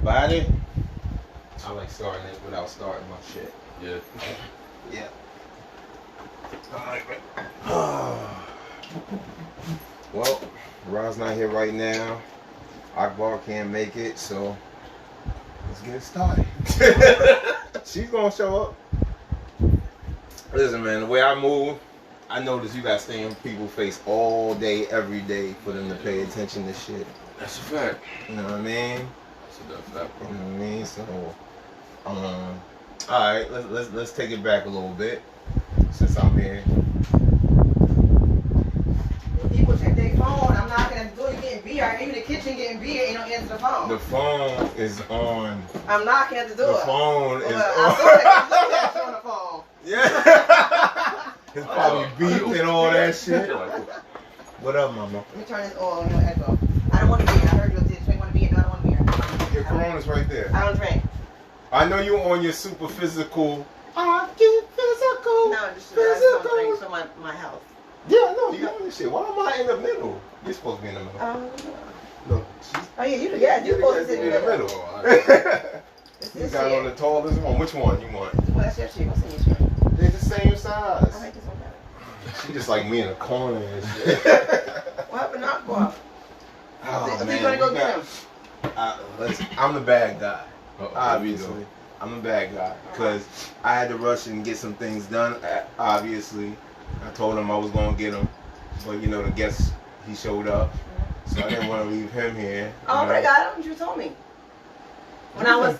everybody. I like starting it without starting my shit. Yeah. Yeah. Alright, well, Rod's not here right now. Akbar can't make it, so let's get it started. She's gonna show up. Listen, man, the way I move, I notice you gotta stay in people's face all day, every day for them to pay attention to shit. That's a fact. You know what I mean? That's a fact, bro. You know what I mean? So, all right, let's take it back a little bit since I'm here. People check their phone. I'm knocking at the door, you're getting beer. I'm in the kitchen getting beer, and you don't answer the phone. The phone is on. I'm knocking at the door. The phone is I on. saw that you on the phone. Yeah. It's probably beeped and all that shit. What up, mama? Let me turn this on. I don't want to be here. I heard you drink. Want to be here? No, I don't want to be here. Your Corona's right there. I don't drink. I know you're on your super physical. I get physical. No, just don't drink for my health. Yeah, no, you got this shit. Why am I in the middle? You're supposed to be in the middle. Look, oh yeah, you're supposed to sit in the middle. You got on the tallest one. Which one you want? Well, that's your shit. What's in your shit? They're the same size. I like this one better. She just like me in a corner and shit. What happened to Aqua? Oh, man, you gonna go get him? I'm the bad guy. Obviously. I'm the bad guy. Because I had to rush and get some things done, obviously. I told him I was going to get him. But, you know, the guest, he showed up. So I didn't want to leave him here. Oh, but I got him. You told me. When I was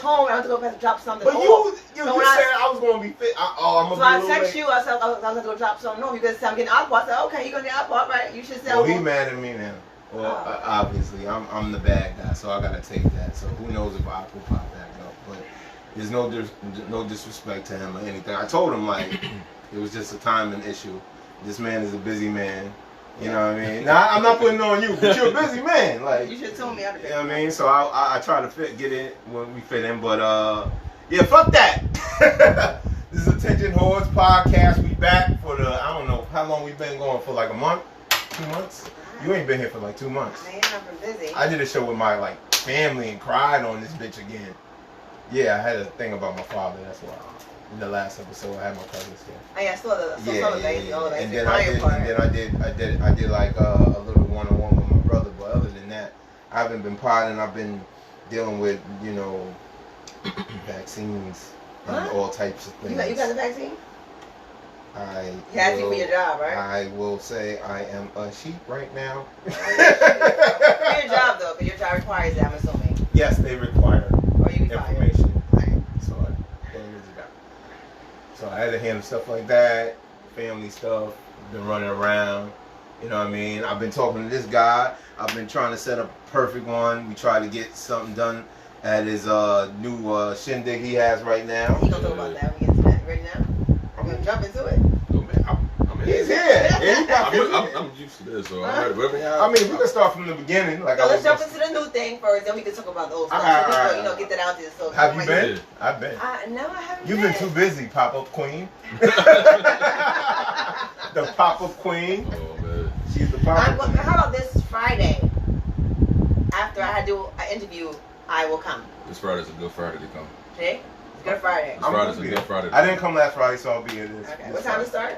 home, I went to go drop something. But you said I was going to be fit. I'm going to be so I text you. I said I was going to go drop something. No, because I'm getting Aqua. I said, okay, you're going to get Aqua, right? You should say. Well, he mad at me now. Well, obviously, I'm the bad guy, so I got to take that. So who knows if Aqua pop back up. But there's no disrespect to him or anything. I told him, like, it was just a timing issue. This man is a busy man. You know what I mean? Now, I'm not putting it on you, but you're a busy man. Like, you should have told me. You know what I mean? So I try to get in when we fit in, but yeah, fuck that. This is Attention Whores Podcast. We back for the, I don't know how long we've been going for, like a month, 2 months. You ain't been here for like 2 months. Man, I've been busy. I did a show with my like family and cried on this bitch again. Yeah, I had a thing about my father. That's why. In the last episode, I had my cousins there. Oh, yeah, I saw the baby. And then I did like a little one-on-one with my brother. But other than that, I haven't been potting. I've been dealing with, you know, vaccines and all types of things. You got the vaccine? You had to for your job, right? I will say I am a sheep right now. For your job, though, because your job requires that, I'm assuming. Yes, they require information. So I had to handle stuff like that, family stuff, been running around, you know what I mean? I've been talking to this guy, I've been trying to set up a perfect one. We try to get something done at his new shindig he has right now. He gonna talk about that when we get to that right now? I'm gonna jump into it. He's here. I'm used to this, so I'm ready. Whatever y'all. I mean, we can start from the beginning. Like let's jump into the new thing first, then we can talk about the old stuff. So, you know, get that out there. So have you been? I've been. No, I haven't. You've been too busy, pop-up queen. The pop-up queen. Oh man. She's the pop-up queen. How about this Friday? After I do an interview, I will come. This Friday's a good Friday to come. See? It's Good Friday. This Friday's a good Friday. I didn't come last Friday, so I'll be here this. Okay. What time to start?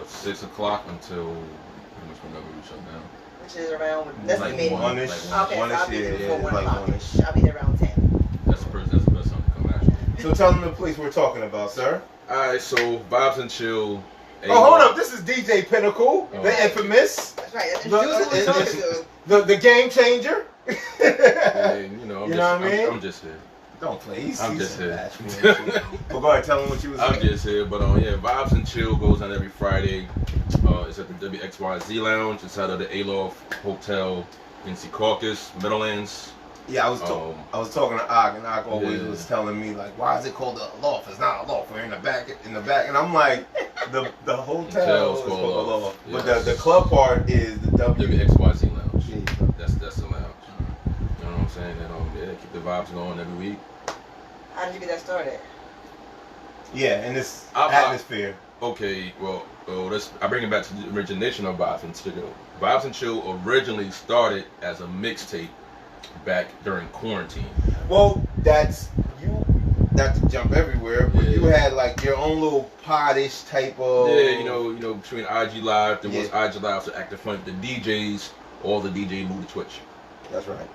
6 o'clock until pretty much whenever we shut down. Which is around, that's like the meeting. One-ish. Okay, so I'll be there before 1 like o'clock. one-ish. I'll be there around 10. That's the best time to come actually. So tell them the place we're talking about, sir. Alright, so Vibez and Chill. Oh, hold up. This is DJ Pinnacle, the infamous. That's right. That's who we're talking to. The game changer. Yeah, you know what I mean? I'm just here. Don't play. I'm just here. But go ahead, tell them what you was saying. I'm just here, but yeah, Vibez and Chill goes on every Friday. It's at the WXYZ Lounge inside of the Aloft Hotel in Secaucus, Meadowlands. Yeah, I was talking to Og, and Og always was telling me like, why is it called a loft? It's not a loft. We're in the back, and I'm like, the hotel is called a loft, yes. But the club part is the WXYZ Lounge. Yeah. That's the lounge. You know what I'm saying? And keep the vibes going every week. How did you get that started? Yeah, and this atmosphere. Okay, well, I bring it back to the origination of Vibez and Chill. Vibez and Chill originally started as a mixtape back during quarantine. Well, that's you. Not to jump everywhere, but you had like your own little pod-ish type of. Yeah, you know, between IG Live, there was IG Live to Active Fun. The DJs, all the DJs moved to Twitch. That's right.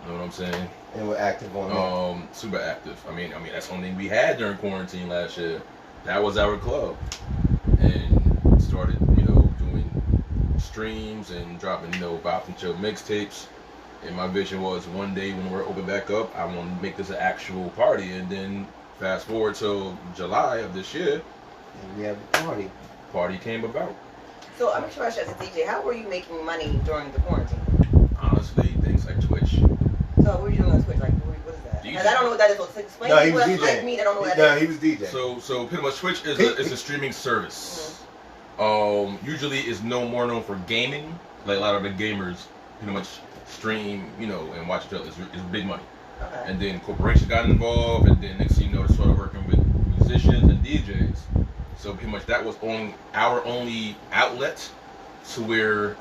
You know what I'm saying? And we're active on that. Super active. I mean, that's the only thing we had during quarantine last year. That was our club, and started, doing streams and dropping, Vibez and Chill mixtapes. And my vision was one day when we're open back up, I want to make this an actual party. And then fast forward till July of this year, and we have a party. Party came about. So I'm sure as a DJ, how were you making money during the quarantine? Honestly, things like Twitch. So what were you doing on Twitch? Like, what is that? Because I don't know what that is. So explain to people like me that don't know what that is. No, he was DJ. So pretty much Twitch is a streaming service. Mm-hmm. Usually is more known for gaming. Like a lot of the gamers pretty much stream, and watch each other. It's big money. Okay. And then corporations got involved, and then next thing you know, they started working with musicians and DJs. So pretty much that was our only outlet to where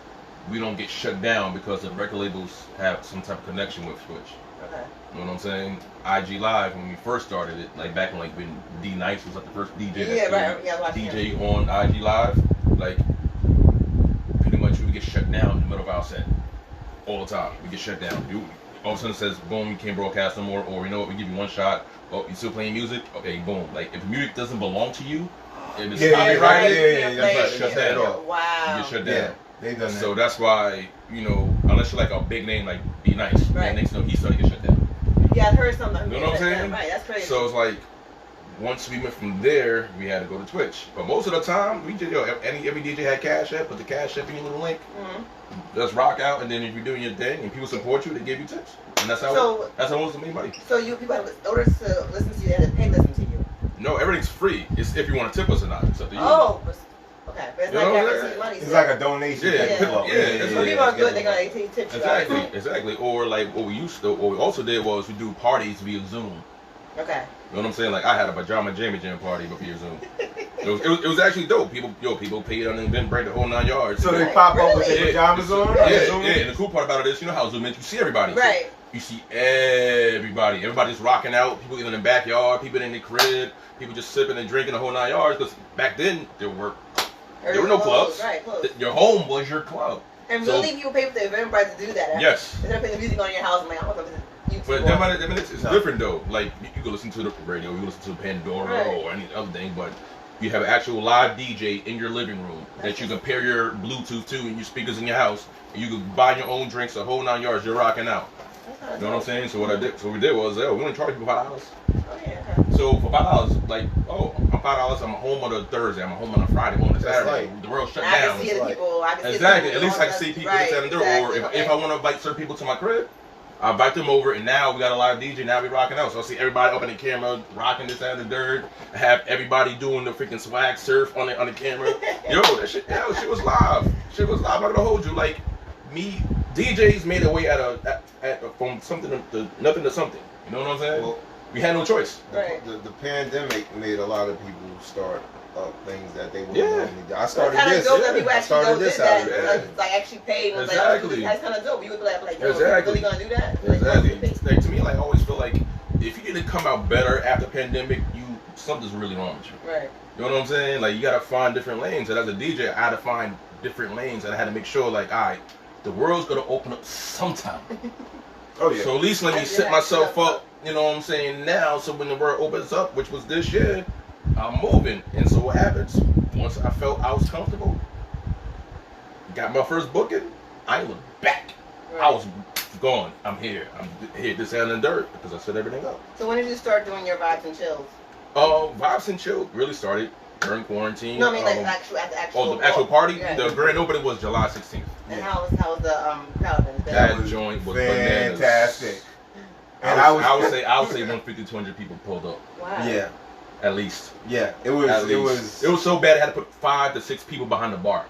we don't get shut down because the record labels have some type of connection with Twitch. Okay. You know what I'm saying? IG Live, when we first started it, like back when when D Nice was like the first DJ DJ on IG Live, like pretty much we would get shut down in the middle of our set. All the time. We get shut down. All of a sudden it says, boom, you can't broadcast no more, or you know what, we give you one shot. Oh, you still playing music? Okay, boom. Like if music doesn't belong to you, if it's copyrighted, shut down. Wow. You get shut down. Yeah, they done that. So that's why, unless you're like a big name like Be Nice, right. Next thing he started to get shut down. Yeah, I heard something. You know what I'm saying? Right, that's crazy. So it's like, once we went from there, we had to go to Twitch. But most of the time, we did, every DJ had Cash App, put the Cash App in your little link. Mm-hmm. Just rock out, and then if you're doing your thing and people support you, they give you tips. And that's how it was to make money. So you people, in order to listen to you, they had to pay listen to you. No, everything's free. It's if you want to tip us or not. It's up to you. Oh, okay. But it's not guaranteed money. It's like a donation. So people are good. They're gonna tip you. Exactly. Or like what we also did was we do parties via Zoom. Okay. You know what I'm saying? Like I had a pajama jammy jam party via Zoom. It was actually dope. People paid on the event break the whole 9 yards. So they pop up with their pajamas on? Yeah. And the cool part about it is, how Zoom is, you see everybody. Right. So you see everybody. Everybody's rocking out. People in the backyard, people in the crib, people just sipping and drinking the whole 9 yards. Because back then, there were no clubs. Right, closed. Your home was your club. And really, people pay for the Eventbrite to do that. Yes. Instead of putting the music on your house, I'm like, I want to YouTube. But it's different though. Like you can listen to the radio, you can listen to Pandora or any other thing, but you have an actual live DJ in your living room that you can pair your Bluetooth to and your speakers in your house, and you can buy your own drinks, the whole 9 yards. You're rocking out. You know what I'm saying? So what we did was, we only charge people $5. Oh yeah. Okay. So for $5, like, I'm $5. I'm home on a Thursday. I'm home on a Friday. On a Saturday. The world shut down. I can see the people. Exactly. At least I can see people standing there. Or if I want to invite certain people to my crib, I invite them over, and now we got a live DJ. Now we rocking out. So I see everybody up in the camera, rocking this out of the dirt. I have everybody doing the freaking swag surf on the camera. Yo, that shit was live. Shit was live. I'm not gonna hold you. Like me, DJs made their way from something to nothing to something. You know what I'm saying? Well, we had no choice. Right. The pandemic made a lot of people start things that they wouldn't normally do. I started this. I started this out of that. Like actually paid. And Exactly. Like, that's kind of dope. You would be like, yo, Exactly. really gonna do that? Exactly. Like to me, like I always feel like if you didn't come out better after pandemic, something's really wrong with you. Right. You know what I'm saying? Like you gotta find different lanes. And as a DJ, I had to find different lanes, and I had to make sure, like, all right, the world's gonna open up sometime. Oh yeah. So at least let me set myself up. You know what I'm saying now? So when the world opens up, which was this year, I'm moving. And so what happens? Once I felt I was comfortable, got my first booking, I ain't looked back. Right. I was gone. I'm here. I'm here this hand in the dirt because I set everything up. So when did you start doing your Vibes and Chills? Vibes and Chill really started during quarantine. No, I mean like the actual party. Yeah. The grand opening was July 16th. And how was the crowd? That joint was fantastic. And I would say 150 to 200 people pulled up. Wow. Yeah. At least. Yeah. It was so bad I had to put 5 to 6 people behind the bar.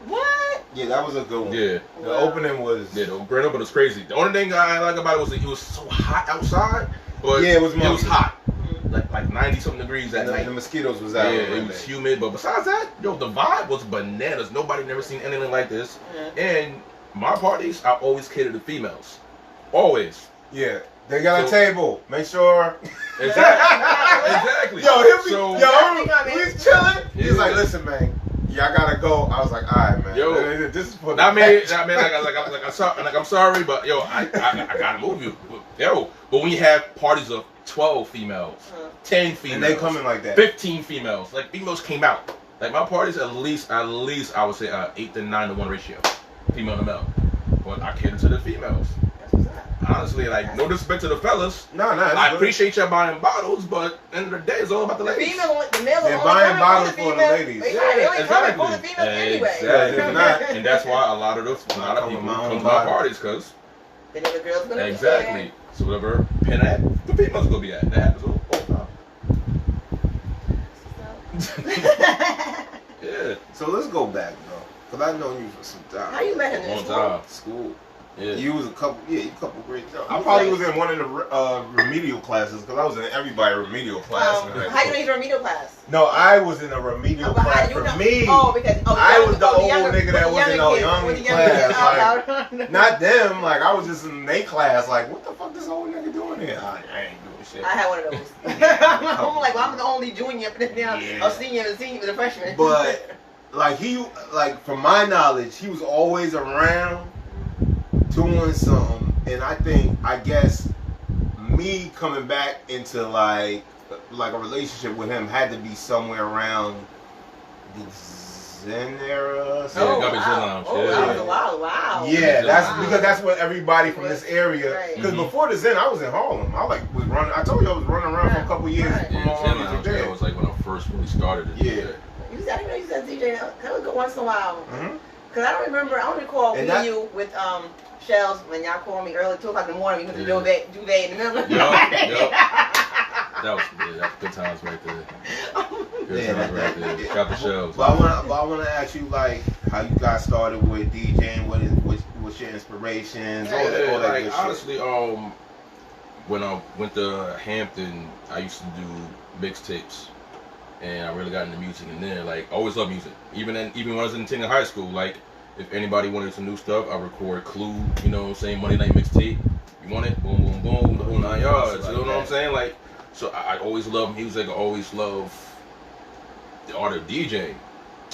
What? Yeah, that was a good one. Yeah. The opening was. Yeah, the grand opening was crazy. The only thing I like about it was that it was so hot outside, but yeah, it was hot. Like 90 something degrees that night. The mosquitoes was out. Yeah, it was humid, but besides that, the vibe was bananas. Nobody never seen anything like this. Mm-hmm. And my parties, I always cater to females. Always. Yeah. They got a table. Make sure. Exactly. Yo, he's chilling. He's like, listen, man. Yeah, I gotta go. I was like, all right, man. Yo, this is for the I'm sorry, but yo, I gotta move you. Yo, but when you have parties of 12 females, 10 females, and they coming like that, 15 females, like females came out. Like my parties, at least I would say 8 to 9 to 1 ratio, female to male. But I cater to the females. Honestly, like, no disrespect to the fellas. No. I appreciate y'all buying bottles, but at the end of the day, it's all about the ladies. The males They're buying bottles for the ladies. They only coming for the females anyway. Exactly. And that's why a lot of people come to my parties, because they know the girls gonna be exactly. So whatever pin at, the females gonna be at. That happens all the time. Yeah. So let's go back, though, because I know you for some time. How you met him in school? School. Yeah. You was a couple great jobs. I probably was in one of the remedial classes, because I was in everybody remedial class. How you know you're remedial class? No, I was in a remedial class. For me, I was the old nigga that was in a young class. Like, not them. Like, I was just in their class. Like, what the fuck this old nigga doing here? I ain't doing shit. I had one of those. I'm like, well, I'm the only junior, a senior, and a freshman. But like from my knowledge, he was always around doing something, and I guess me coming back into like a relationship with him had to be somewhere around the Zen era. So wow. Wow. Yeah, because that's what everybody from this area. Because before the Zen, I was in Harlem. I was running. I told you I was running around for a couple years. That was like when I first really started it. Yeah. I didn't know you said DJ. Kind of go once in a while. Because I don't recall meeting you with Shells when y'all called me early 2 o'clock in the morning. You went to duvet in the middle of the night. That was good times right there. Good times right there. Got the Shells. But I want to ask you, like, how you got started with DJing. What's your inspirations? All that like, good honestly, shit. when I went to Hampton, I used to do mixtapes. And I really got into music in there. Like, always loved music. Even when I was in high school, like, if anybody wanted some new stuff, I record Clue, you know what I'm saying, Monday Night Mixtape. You want it? Boom, boom, boom, the whole 9 yards. You know what I'm saying? Like, so I always loved music. I always loved the art of DJing.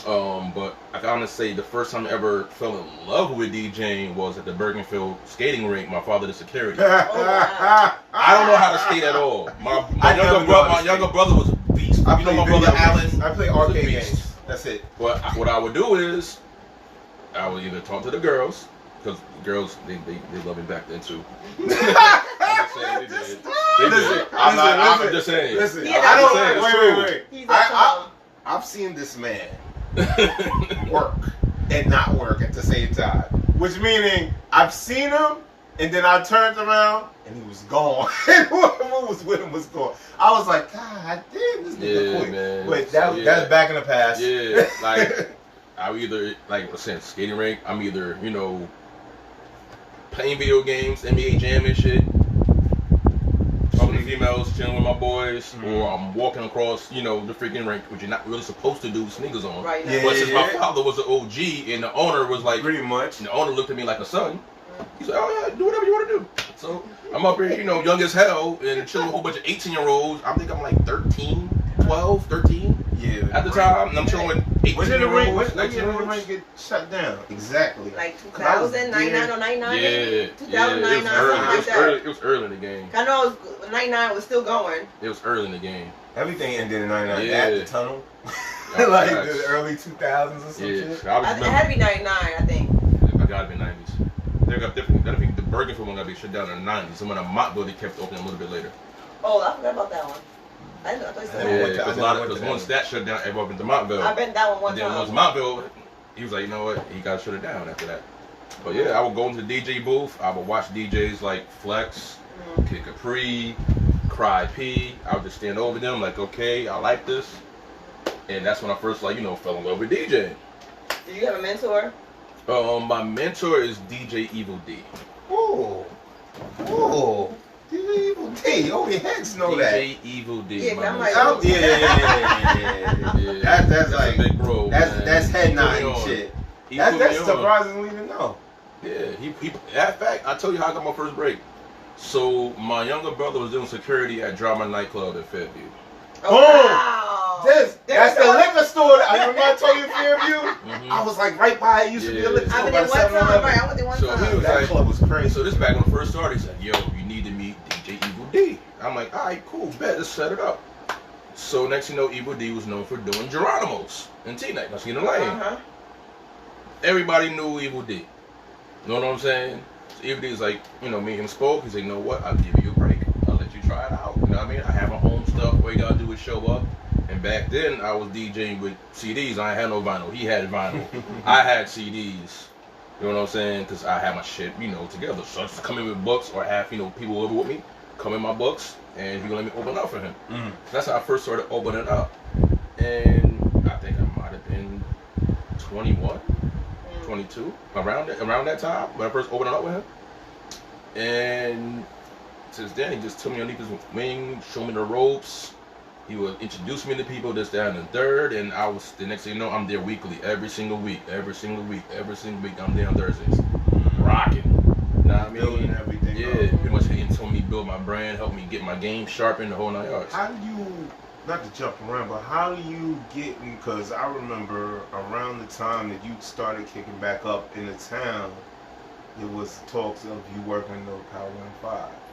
But I gotta say, the first time I ever fell in love with DJing was at the Bergenfield skating rink. My father did security. I don't know how to skate at all. My younger brother was a beast. You know my brother Alan? I play arcade games. That's it. But what I would do is, I would either talk to the girls, because girls, they love me back then too. I'm just saying, they did. They did. I'm just saying. Listen, wait. I've seen this man work and not work at the same time. Which meaning, I've seen him, and then I turned around, and he was gone. And what was with him was gone. I was like, God damn, this nigga quick. Man. Wait, that's back in the past. Yeah, like, I either, like I said, skating rink, I'm either, you know, playing video games, NBA Jam and shit, talking to females, chilling with my boys, or I'm walking across, you know, the freaking rink, which you're not really supposed to do with sneakers on. Right now. Yeah, but since my father was an OG, and the owner was like, pretty much. And the owner looked at me like a son. He's like, oh yeah, do whatever you want to do. So I'm up here, you know, young as hell, and chilling with a whole bunch of 18-year-olds. I think I'm like 13, 12, 13 at the time, and I'm chilling with 18-year-olds. When did the ring get shut down? Exactly. Like 2000, 99 or 99? Yeah. 2009, it was early in the game. I know 99 was still going. It was early in the game. Everything ended in 99. Yeah. At the tunnel. Like the early 2000s or some shit. It had to be 99, I think. It gotta be 90s. They got different. I think the Bergenfield one got to be shut down in the 90s. And when the Montville, they kept open a little bit later. Oh, I forgot about that one. I thought you said because once that shut down, everyone went to Montville. I been that one time. And then once Montville, he was like, you know what, he got to shut it down after that. But yeah, I would go into the DJ booth. I would watch DJs like Flex, Kid Capri, Cry P. I would just stand over them like, okay, I like this. And that's when I first, like, you know, fell in love with DJing. Did you have a mentor? My mentor is DJ Evil D. Oh, DJ Evil D. Only heads know DJ that. DJ Evil D. Yeah, I'm like, That's like a big bro. That's head nodding shit. That's surprisingly to know. Yeah, he in fact, I tell you how I got my first break. So my younger brother was doing security at Drama Nightclub at Fairview. Oh, wow. That's the liquor store. I remember I told you Fairview. Mm-hmm. I was like right by it. Used to be a liquor store. I went there one time. That club was crazy. So this back when I first started, he said, "Yo, you need to meet DJ Evil D." I'm like, "All right, cool, bet, let's set it up." So next you know, Evil D was known for doing Geronimo's and T-Night. That's in the lane. Everybody knew Evil D. You know what I'm saying? So Evil D is like, you know, me and him spoke. He's like, "You know what? I'll give you a break. I'll let you try it out." You know what I mean? I have my own stuff. All you gotta do is show up. And back then, I was DJing with CDs. I had no vinyl. He had vinyl. I had CDs. You know what I'm saying? Because I had my shit, you know, together. So I just come in with books or have, you know, people over with me, come in my books, and he gonna let me open up for him. Mm-hmm. So that's how I first started opening up. And I think I might have been 21, 22, around that time when I first opened up with him. And since then, he just took me underneath his wing, showed me the ropes. He would introduce me to people, this, that, and the third, and I was, the next thing you know, I'm there weekly, every single week, I'm there on Thursdays, rocking. You know what I mean? Building everything. Yeah, pretty much he told me to build my brand, help me get my game sharpened, the whole 9 yards. How do you, not to jump around, but how do you get, because I remember around the time that you started kicking back up in the town, there was talks of you working the Power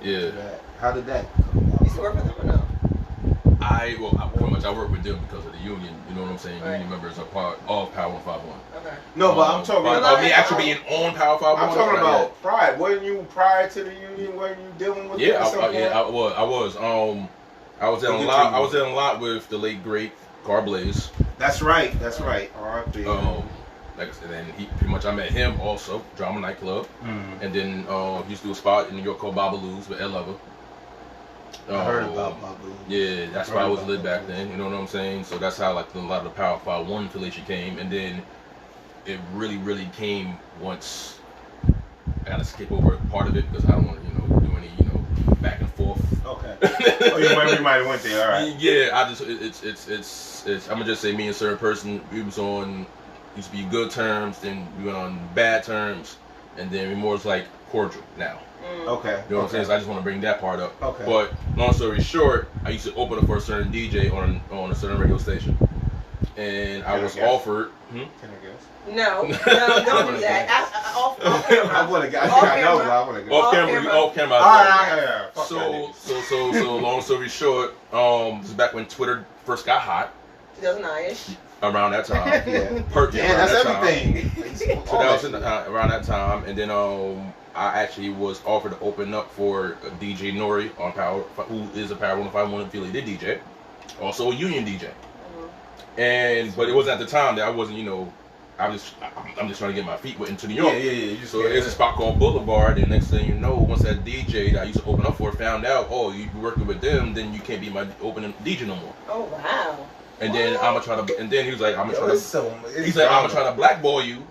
15. Yeah. How did that come about? You used to work with them or no? I work with them because of the union. You know what I'm saying? Right. Union members are part of Power 151. Okay. No, but I'm talking about me actually being on Power 151. I'm talking about prior. Wasn't you prior to the union? Weren't you dealing with? Yeah, I was. I was in a lot. I was in a lot with the late great Car Blaze. That's right. R.I.P. Like I said, and he pretty much I met him also Drama Nightclub, and then he used to do a spot in New York called Babalu's with Ed Lover. I heard about Babu. Yeah, that's why I was lit back then. You know what I'm saying? So that's how like a lot of the Power 51 affiliation came, and then it really came once. I gotta skip over part of it because I don't want to do any back and forth. Okay. Oh, you might have went there. All right. Yeah, I just it's I'm gonna just say me and a certain person we was on used to be good terms, then we went on bad terms, and then we more like cordial now. Okay. You know what I'm saying? So I just want to bring that part up. Okay. But long story short, I used to open up for a certain DJ on a certain radio station, and I was offered. Can I guess? No, don't do that. Off camera. I want to guess. I know, but I want to guess. Off camera. All right. So long story short, this is back when Twitter first got hot. 2009-ish. Around that time. Yeah, that's everything. So that was around that time, and then I actually was offered to open up for DJ Nori on Power, who is a Power 151 affiliated DJ, also a union DJ. But it wasn't at the time that I wasn't, I'm just trying to get my feet wet into New York. Yeah. So there's a spot called Boulevard, and next thing you know, once that DJ that I used to open up for found out, oh, you be working with them, then you can't be my opening DJ no more. Oh wow. And then I'm gonna try to, and then he was like, I'm gonna try to blackball you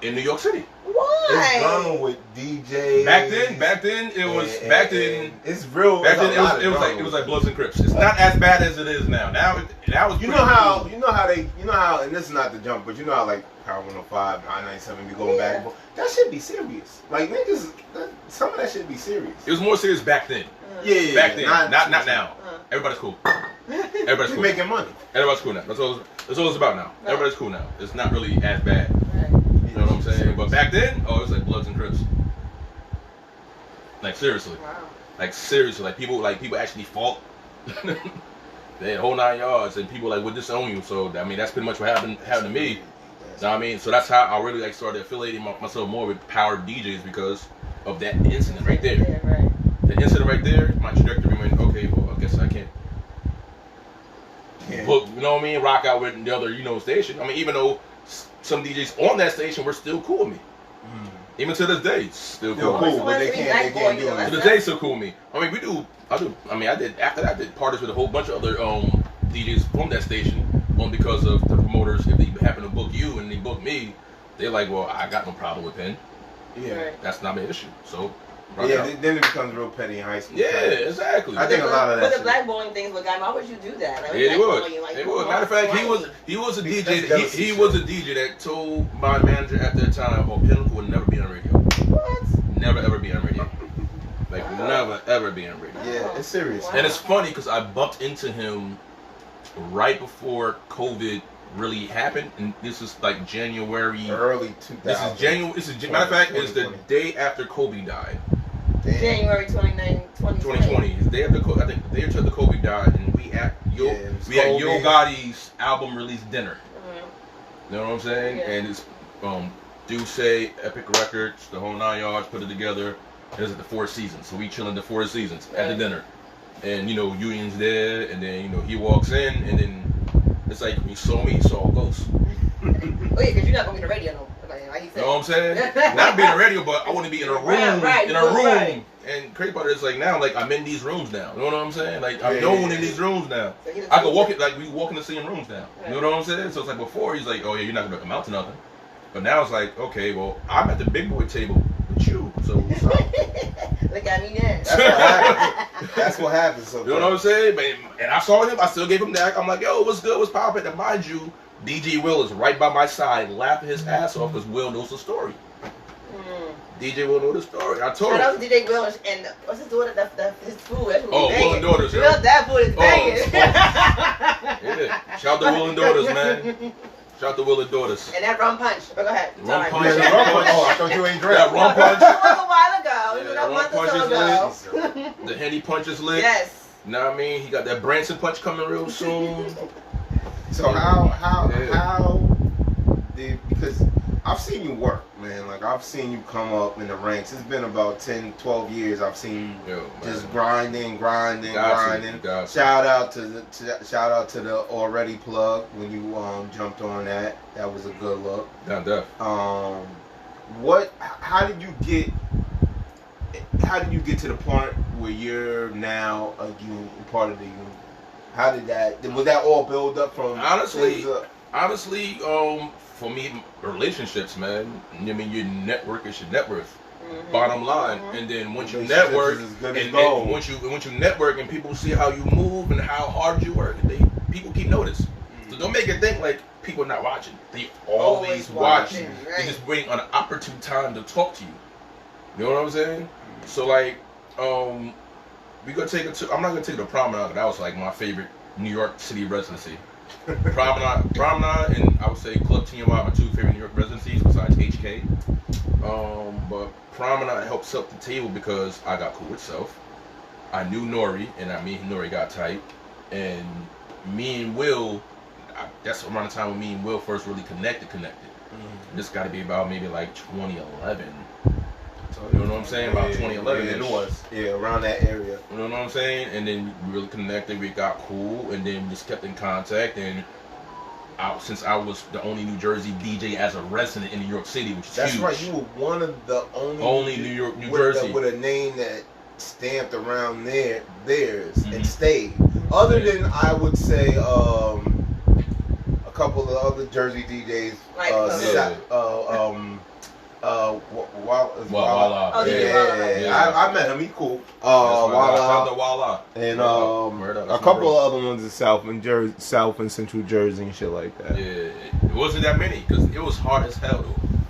in New York City. Why? It's drama with DJ. Back then it was. It's real. Back then it was like Bloods and Crips. It's not as bad as it is now. Now it's you know how, and this is not the jump, but you know how like Power 105, I-97 be going back and forth. That should be serious. Like niggas, some of that should be serious. It was more serious back then. Yeah. Back then, not now. Everybody's cool. Everybody's cool. Making money. Everybody's cool now. That's all it's about now. Right. Everybody's cool now. It's not really as bad. Right. You know what I'm saying? But back then, it was like Bloods and Crips. Like seriously. Wow. Like seriously. Like people actually fought. They had whole 9 yards, and people like would disown you. So I mean, that's pretty much what happened to me. You know what I mean? So that's how I really like started affiliating myself more with power DJs because of that incident right there. Yeah, right. The incident right there, my trajectory went, okay, well, I guess I can't. Yeah. But, you know what I mean? Rock out with the other, station. I mean, even though some DJs on that station were still cool with me. Even to this day, still cool. But they can't do it. To this day, still cool with me. I mean, after that, I did parties with a whole bunch of other DJs from that station. Because of the promoters, if they happen to book you and they book me, they're like, well, I got no problem with Penn. Yeah. That's not my issue. So Yeah, then it becomes real petty in high school. Yeah, exactly. I think a lot of that. But the blackballing things with guys, why would you do that? Like, yeah, he would. Like, He would. Matter of fact, he was a DJ. He was a DJ that told my manager at that time, "Oh, Pinnacle would never be on radio. What? Never ever be on radio. Like never ever be on radio." Yeah, it's serious. Wow. And it's funny because I bumped into him right before COVID really happened, and this is like January, early 2000. This is January. Matter of fact, it's the day after Kobe died. Damn. January 29, 2020. It's the day after Kobe. I think the day after Kobe died, and we had Yo Gotti's album release dinner. Mm-hmm. You know what I'm saying? Yeah. And it's Duce, Epic Records, the whole 9 yards, put it together. It was at the Four Seasons, so we chilling the Four Seasons at the dinner, and Union's there, and then he walks in, and then it's like he saw me, he saw a ghost. Oh yeah, because you're not gonna be the radio no more. Like he said. You know what I'm saying? Not being a radio, but I want to be in a room, Right. And crazy part is like now, like I'm in these rooms now. You know what I'm saying? Like I'm known in these rooms now. So I could walk it like we walk in the same rooms now. Right. You know what I'm saying? So it's like before he's like, oh yeah, you're not gonna come out to nothing. But now it's like, okay, well I'm at the big boy table with you. So look at me now. That's what happens. That's what happens. You know what I'm saying? But, and I saw him. I still gave him that. I'm like, yo, what's good? What's poppin'? And mind you, DJ Will is right by my side, laughing his ass off because Will knows the story. DJ Will know the story. I told him. Shout out to DJ Will and what's his daughter? His food. That's Will and Daughters. Yeah. That food is banging. Yeah. Shout out to Will and Daughters, man. Shout out to Will and Daughters. And that rum punch. But go ahead. Rum punch. Oh, I thought you ain't drank. That rum punch. That was a while ago. Yeah, that rum punch is lit. The Henny punch is lit. Yes. You know what I mean? He got that Branson punch coming real soon. So how because I've seen you work, man. Like I've seen you come up in the ranks. It's been about 10, 12 years. I've seen you just grinding. Shout out to the already plug when you jumped on that. That was a good look. Yeah, definitely. How did you get to the point where you're now a union, part of the union? How did that? Was that all build up from? Honestly, for me, relationships, man. I mean, your network is your net worth. Mm-hmm. Bottom line, and then once you network, and once you network, and people see how you move and how hard you work, people keep notice. Mm-hmm. So don't make it think like people are not watching. They always watching. Right. They just waiting on an opportune time to talk to you. You know what I'm saying? Mm-hmm. So like, we gonna take it to. I'm not gonna take it to Promenade. That was like my favorite New York City residency. Promenade, and I would say Club TNY, my two favorite New York residencies besides HK. But Promenade helped set the table because I got cool with Self. I knew Nori, and me and Nori got tight. And me and Will, that's around the time when me and Will first really connected. Mm-hmm. This got to be about maybe like 2011. You know what I'm saying? About 2011. Yeah, it was. Yeah, around that area. You know what I'm saying? And then we really connected. We got cool, and then we just kept in contact. And since I was the only New Jersey DJ as a resident in New York City, which is That's huge. Right. You were one of the only New Jersey with a name that stamped around theirs and stayed. Other than I would say a couple of other Jersey DJs, Walla. I met him. He cool. Walla. And a couple of other ones in South and Central Jersey and shit like that. Yeah, it wasn't that many because it was hard as hell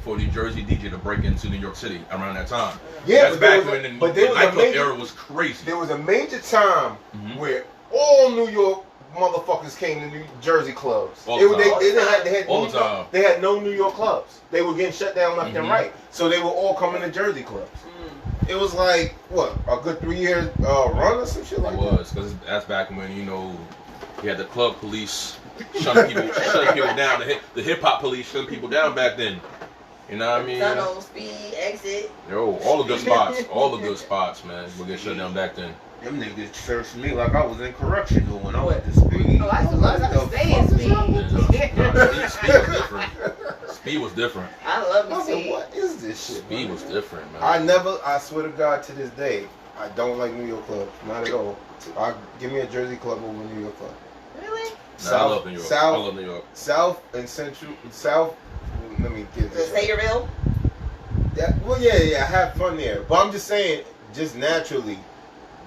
for a New Jersey DJ to break into New York City around that time. Yeah, that's back when the nightclub era was crazy. There was a major time where all New York motherfuckers came to New Jersey clubs. They had no New York clubs. They were getting shut down left and right. So they were all coming to Jersey clubs. It was like, what, a good 3 year run or some shit like that? It was, because that's back when, you had the club police shutting people down. The hip hop police shutting people down back then. You know what I mean? Tunnel, Speed, Exit. Yo, all the good spots. All the good spots, man. We'll get shut down back then. Them niggas searched me like I was in correctional when I went to Speed. Oh, I used to love to stay in Speed. Speed was different. Speed was different. I love Speed. What is this shit? Speed was different, man. I swear to God, to this day, I don't like New York clubs. Not at all. Give me a Jersey club over a New York club. Really? I love New York. I love New York. South and Central. Let me get this. Say you're real? Well, yeah, I have fun there. But I'm just saying, just naturally,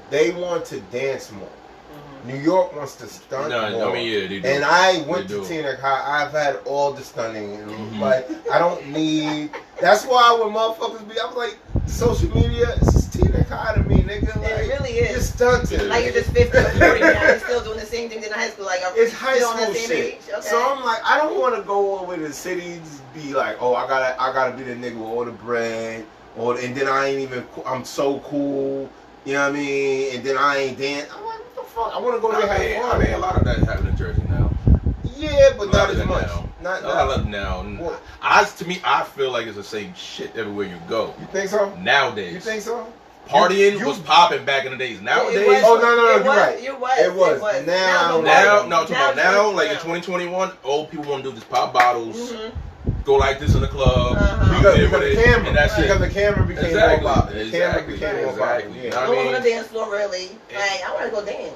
they want to dance more. New York wants to stunt more. I mean, yeah, they do. And I went to Tina High. I've had all the stunning. Like, I don't need... That's why when motherfuckers be... I was like, social media, it's just Tina High to me, nigga. Like, it really is. You're stunting. Like, you're just 50 or 40 now. You're still doing the same things in high school. Like, it's high school shit. Okay. So I'm like, I don't want to go over to the city and be like, oh, I gotta be the nigga with all the bread. And then I ain't even... I'm so cool. You know what I mean? And then I ain't dance. I'm like, what the fuck? I want to go there and have fun. I mean, a lot of that happening in Jersey now. Yeah, but not as much. Not a lot now. To me, I feel like it's the same shit everywhere you go. You think so? Nowadays. You think so? Partying was popping back in the days. Nowadays, no, you're right. It was. Now, like in 2021, old people want to do this pop bottles. Go like this in the club. Because the camera. And that's because it. the camera became more popular. The camera became more popular. You know I don't want to dance floor really. Like, I want to go dance.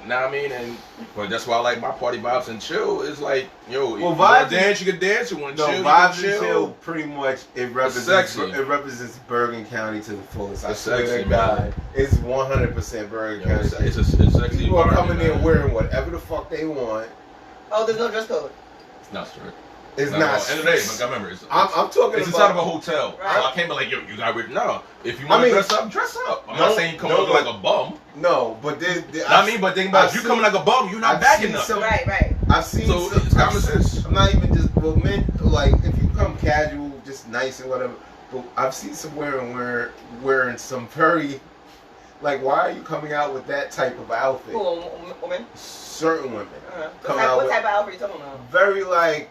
Know what I mean? But that's why I like my party vibes and chill. It's like, yo, you want to dance, you can dance. You want to chill, you Vibes can and chill. Pretty much, it represents Bergen County to the fullest. I swear to God, it's 100% Bergen County. It's sexy. People are coming in wearing whatever the fuck they want. Oh, there's no dress code. It's not strict. It's not. End of the day, I remember. I'm talking it's about. inside of a hotel. Right. So I can't be like, yo, you got rid. No, if you want to dress up, dress up. I'm not saying you come looking like a bum. No, but but think about it. If you coming like a bum, you're not backing up. Right. I've seen. So it's common sense. I'm not even just men. Like if you come casual, just nice and whatever. But I've seen some wearing some very. Like, why are you coming out with that type of outfit? Women. Certain women. What type of outfit are you talking about? Very like.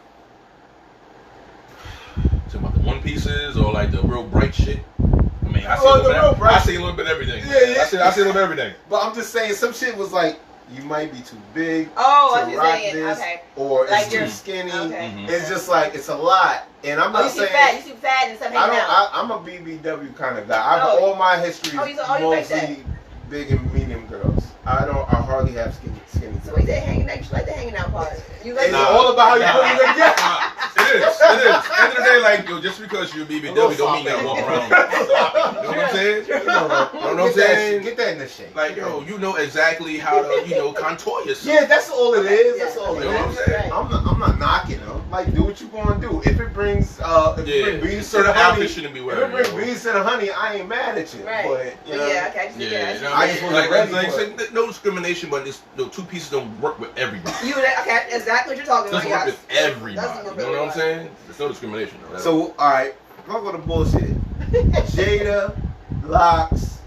About the one pieces or like the real bright shit. I mean, I see a little bit of everything. Yeah. I see a little bit of everything. But I'm just saying, some shit was like, you might be too big to rock this, or like it's too skinny. Okay. It's just like, it's a lot. And I'm not saying... You see fat and stuff hanging out. I'm a BBW kind of guy. All my history is mostly big and medium girls. I hardly have skinny girls. So we said hanging out. You like the hanging out part. It's all about how you put it together. It is. At the end of the day, like, yo, just because you're BBW don't mean you gotta walk around. You know what I'm saying? You know what I'm saying? Get that in the shape. Like, yo, you know exactly how to, contour yourself. Yeah, that's all it is. That's all it is. You know what I'm saying? I'm not knocking them. Like, do what you gonna do. If it brings beans to the honey, shouldn't be wearing. If it brings beans to the honey, I ain't mad at you. Right. But you know, I just want to no discrimination, but two pieces don't work with everybody. Okay, exactly what you're talking about. Doesn't work with everybody. You know what I'm saying? There's no discrimination. So, all right, I'm gonna go to bullshit. Jada, Locks,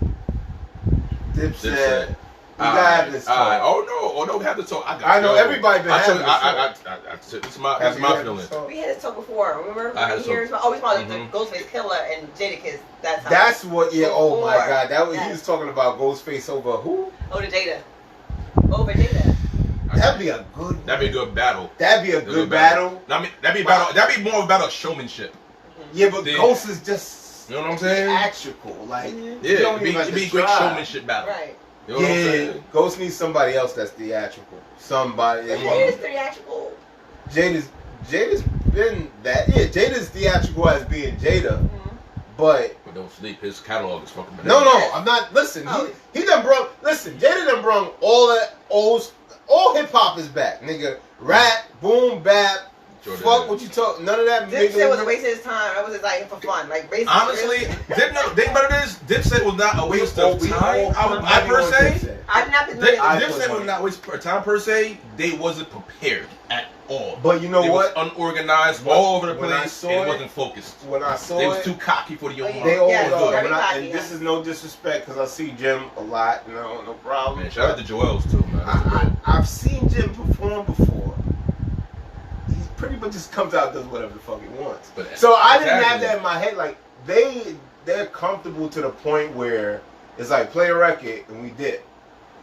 Dipset. We gotta have this talk. Oh no, we have to talk. I know everybody been having this talk. It's my feeling. We had this talk before. Remember? We talked about the Ghostface Killer and Jadakiss. That's what. Yeah. Oh my God. He was talking about Ghostface over who? Over Jada. That'd be a good. That'd be a good battle. That'd be a good battle. I mean, that'd be battle. That'd be more of a battle of showmanship. Yeah, but Ghost is just. You know what I'm saying? Theatrical, like. Yeah, it'd be a great showmanship battle. Right. You know what I'm saying? Ghost needs somebody else that's theatrical. Somebody. Jada's theatrical. Jada's been that. Yeah, Jada's theatrical as being Jada, but don't sleep. His catalog is fucking bananas. No, I'm not. Listen, he done brung. Listen, Jada done brung all that all hip hop is back, nigga. Rap, boom, bap. Fuck what you talk. None of that. Dipset was a waste of his time. That was just like for fun. Like basically. Honestly, think about it is Dipset was not a waste of time. I per se. I've not been. Dipset was not a waste of time per se. They wasn't prepared at all. But you know what? Was unorganized, all over the place. It wasn't focused. When I saw they was too cocky for the young. They always are. And this is no disrespect because I see Jim a lot. You know, no problem. Man, shout out to Joel's too, man. I've seen Jim perform before. Pretty much just comes out and does whatever the fuck he wants. So I didn't have that in my head. Like they're comfortable to the point where it's like play a record and we dip.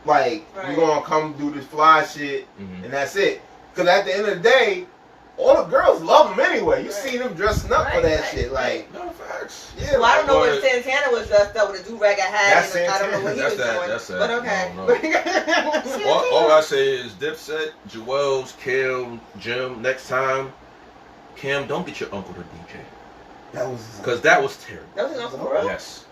Like we gonna come do this fly shit and that's it. Cause at the end of the day, all the girls love them anyway. You see them dressing up for that shit. Like no facts. Yeah. Well, I don't know what Santana was dressed up with a do-rag hat. I don't know what he was doing. But okay. No. all I say is Dipset, Joel's, Kim, Jim. Next time, Kim, don't get your uncle to DJ. That was because that was terrible. That was his uncle for real? Yes.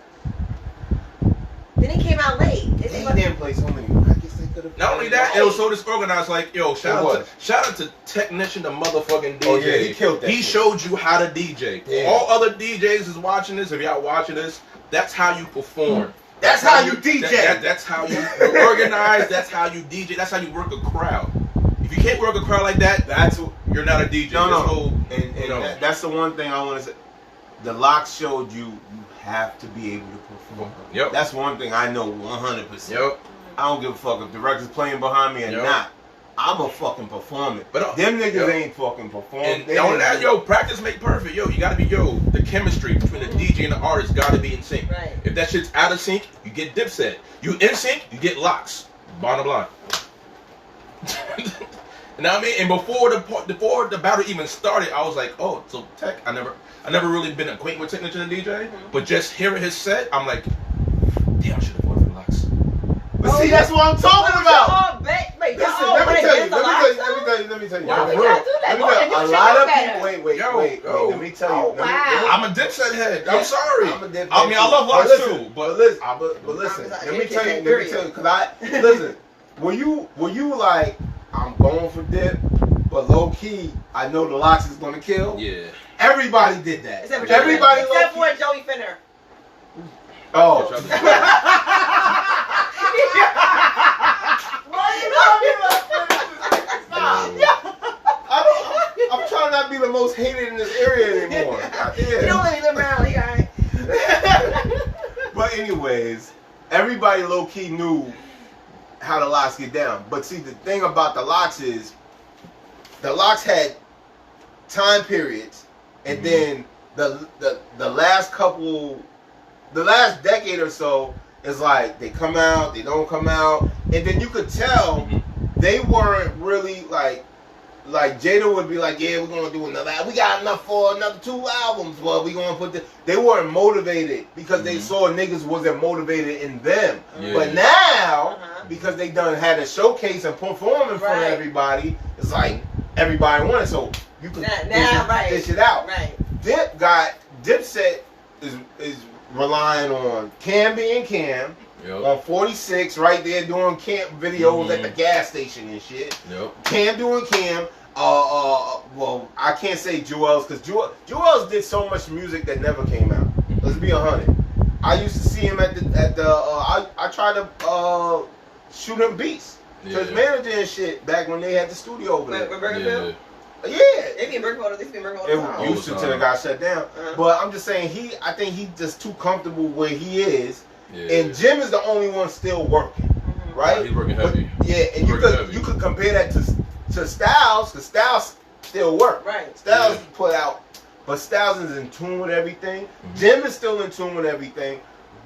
Then he came out late. He didn't play so many. I guess they could have. Not only that, it was so disorganized. Like, yo, shout out to technician, the motherfucking DJ. Oh yeah, he killed that. He showed you how to DJ. Yeah. All other DJs is watching this. If y'all watching this, that's how you perform. That's how you DJ. That's how you organize. That's how you DJ. That's how you work a crowd. If you can't work a crowd like that, you're not a DJ. No. And that's the one thing I want to say. The Locks showed you have to be able to perform. Yep. That's one thing I know 100%. Yep. I don't give a fuck if the record's playing behind me or not. I'm a fucking performer. But them niggas ain't fucking performing. And on that, practice make perfect. You gotta be, the chemistry between the DJ and the artist gotta be in sync. Right. If that shit's out of sync, you get Dipset. You in sync, you get Locks. Bottom line. You know what I mean? And before the battle even started, I was like, oh, so Tech, I never really been acquainted with Technician and DJ, but just hearing his set, I'm like, damn, I should have voted for Locks. But see, that's what I'm talking about. Listen, let me tell you. A lot of people. Wait. Let me tell you. I'm a Dipset head. I'm sorry. I mean, I love Locks too, but listen. Let me tell you. Cause were you like, I'm going for Dip, but low key, I know the Locks is gonna kill. Yeah. Everybody did that. Except for Joey Finner. Oh. I'm trying not to be the most hated in this area anymore. You don't let me live around here, alright? But anyways, everybody low key knew how the Locks get down. But see, the thing about the Locks is, the Locks had time periods, and then the last decade or so is like they come out, they don't come out, and then you could tell they weren't really like Jada would be like, yeah, we're gonna do another. We got enough for another 2 albums. Well, we gonna put this. They weren't motivated because they saw niggas wasn't motivated in them. Yeah. But now, because they done had a showcase and perform in front of everybody, it's like everybody wanted. So you can dish it out. Right. Dipset is relying on Cam being Cam. Yep. On 46, right there doing camp videos at the gas station and shit. Yep. Cam doing Cam. Well, I can't say Joel's because Joel's did so much music that never came out. Let's be 100. I used to see him at the. I tried to shoot him beats to his manager and shit back when they had the studio over there. Yeah. They be in Bergenfield. They be in Bergenfield. It used to till it got shut down. But I'm just saying I think he's just too comfortable where he is. Yeah. And Jim is the only one still working, right? Yeah, he's working heavy. But, and you could compare that to Styles, because Styles still work. Right. Styles put out, but Styles is in tune with everything. Jim is still in tune with everything,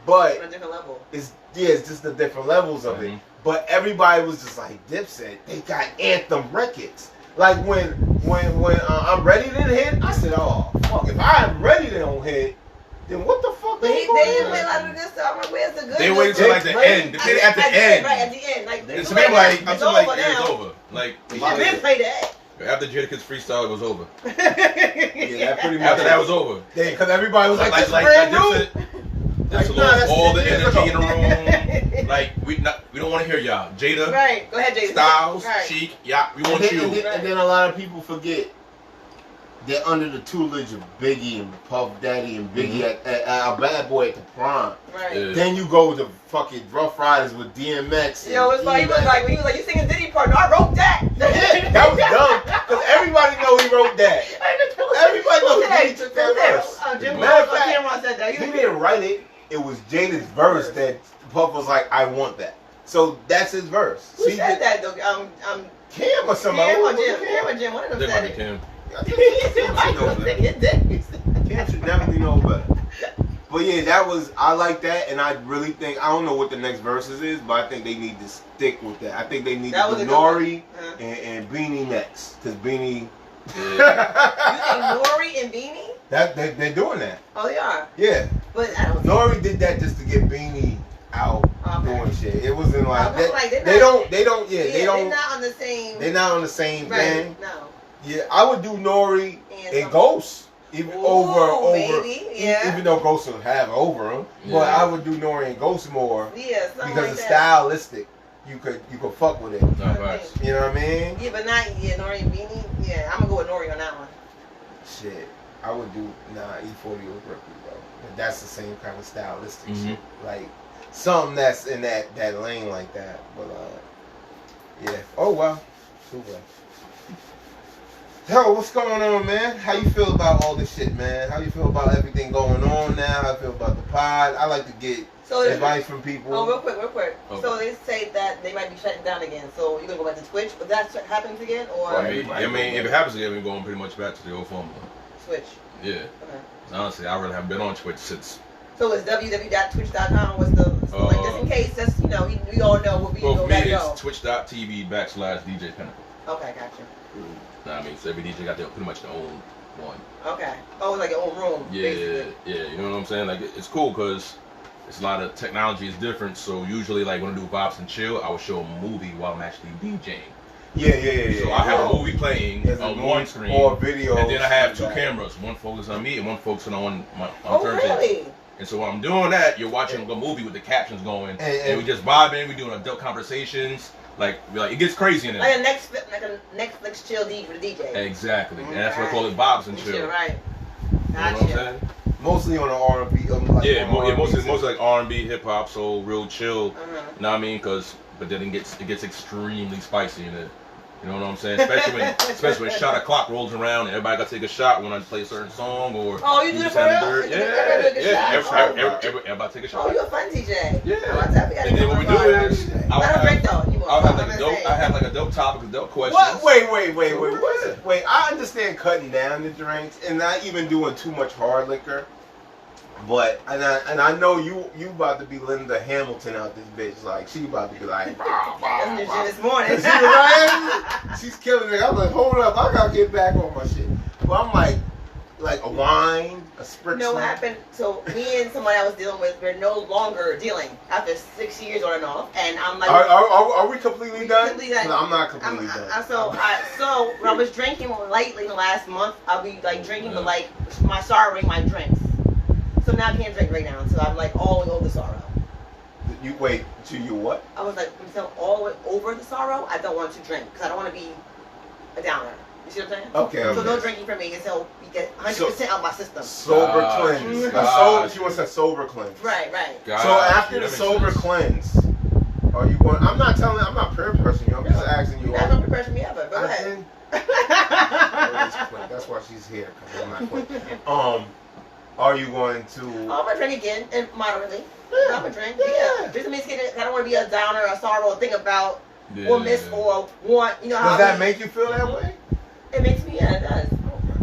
but on a different level. It's just the different levels of it. But everybody was just like Dipset. They got Anthem records. Like when I'm Ready to hit, I said, oh fuck, if I'm Ready to don't hit. Then what the fuck? But they didn't play a lot of this stuff. I'm like, where's the good? They waited till like the end. They played at the end. Right, at the end. Like, it's over. Like, they didn't play that. After Jadakiss freestyle, it was over. That pretty much. After that was over. Yeah, because everybody was like, brand new. Just lost all the energy in the room. Like, we don't want to hear y'all. Jada. Right. Go ahead, Jada. Styles, Chic. Yeah, we want you. And then a lot of people forget. They're under the tutelage of Biggie and Puff Daddy and Biggie at Bad Boy at the prime. Right. Yeah. Then you go to fucking Rough Riders with DMX. Yo, it's like, he was like, you singing Diddy part. No, I wrote that. Yeah, that was dumb. Because everybody know he wrote that. Everybody knows Diddy took that verse. Matter of fact, he didn't write it. It was Jada's verse that Puff was like, I want that. So that's his verse. Who said that though? Cam or somebody. Cam or Jim. One of them said it. Cam. Cam should definitely know better. But yeah, I like that, and I really think, I don't know what the next verses is, but I think they need to stick with that. I think they need to do Nori and Beanie next, because Beanie. You think Nori and Beanie? They're doing that. Oh, they are. Yeah. But I don't. Nori did that just to get Beanie out doing shit. It wasn't like they don't. They're not on the same. They're not on the same thing. No. Yeah, I would do Nori and Ghost. Even over, maybe, yeah. Even though Ghost will have over him, but I would do Nori and Ghost more. Yeah, because like it's stylistic. You could fuck with it. No, right. You know what I mean? Yeah, but not Nori and Beanie. Yeah, I'm gonna go with Nori on that one. Shit, I would do E40 with Ricky, bro. But that's the same kind of stylistic shit. Like something that's in that lane like that. But yeah. Oh well. Too well. Yo, what's going on, man? How you feel about all this shit, man? How you feel about everything going on now? How you feel about the pod? I like to get advice from people. Oh, real quick. Okay. So they say that they might be shutting down again. So you're gonna go back to Twitch, but that happens again, or? Well, I mean, if it happens again, we're going pretty much back to the old formula. Switch. Yeah. Okay. Honestly, I really haven't been on Twitch since. So it's www.twitch.com. What's the like just in case? That's we all know what we go. Well, for me, it's twitch.tv/DJ Pinnacle. Okay, gotcha. I mean, so every DJ got pretty much their own one. Okay. Oh, it's like your own room. Yeah, basically. yeah. You know what I'm saying? Like it's cool because it's a lot of technology is different. So usually, like when I do Vibes and Chill, I will show a movie while I'm actually DJing. Yeah. So I have a movie playing on one screen, or video, and then I have two cameras. One focusing on me and one focusing on my turntable. Really? And so when I'm doing that, you're watching a movie with the captions going, and we just vibing. We doing adult conversations. Like it gets crazy in there. Like a Netflix chill D for the DJ. Exactly, and that's what I call it, Vibes and Chill. Right. Gotcha. You know what I'm saying? Mostly on the R&B. Mostly like R&B, hip hop, soul, real chill. You know what I mean? But then it gets extremely spicy in it. You know what I'm saying? Especially when shot o'clock rolls around and everybody got to take a shot when I play a certain song or. Oh, you do it for real? Everybody take a shot. Oh, you're a fun DJ. Yeah. And then what we do is I'll have like a dope topic, a dope question. What? Wait. I understand cutting down the drinks and not even doing too much hard liquor. But and I know you about to be Linda Hamilton out this bitch. Like she about to be like this morning. She's killing it. I'm like, hold up, I gotta get back on my shit. But I'm like a wine, a spritz. You know what happened? So me and somebody I was dealing with, we're no longer dealing after 6 years on and off. And I'm like, are we completely done? No, I'm not completely done. So when I was drinking lightly in the last month, I'll be like drinking, but like my sorrowing my drinks. So now I can't drink right now. So I'm like all over the sorrow. You wait to you what? I was like, I'm still all the way over the sorrow. I don't want to drink because I don't want to be a downer. You see what I'm saying? Okay. So no drinking for me until we get 100% out of my system. Sober cleanse. She wants a sober cleanse. Right. So after the sober cleanse, are you going? I'm not peer pressuring you. I'm just asking you. You're not gonna peer pressure me ever. Go ahead. That's why she's here. Cause I'm not quick. Are you going to? I'm gonna drink again, and moderately. I'm gonna drink. Yeah. Just means I don't want to be a downer, a sorrow, or think about or miss or want. You know how? Does that make you feel that way? It makes me. Yeah, it does.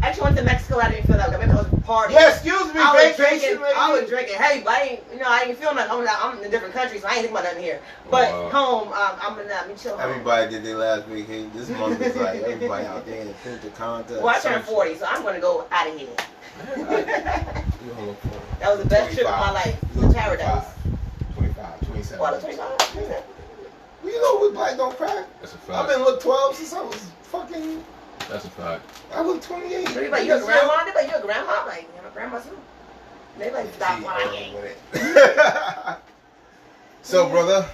I actually went to Mexico. I didn't feel that way. Maybe I was partying. Yeah, excuse me. I was drinking heavy, but I ain't feeling like I'm in a different country, so I ain't thinking about nothing here. But home, I'm gonna chill. Everybody did their last vacation. This month is like everybody out there in the Punta Cana. Well, I turned 40, so I'm gonna go out of here. That was the best trip of my life. To paradise. 25, 27. What, 25? You know we black don't crack. That's a fact. I've been look 12 since I was fucking. That's a fact. I look 28. Everybody, you're a grandma? They like, you're a grandma? Like, I'm a grandma too. They like, stop lying. So, brother.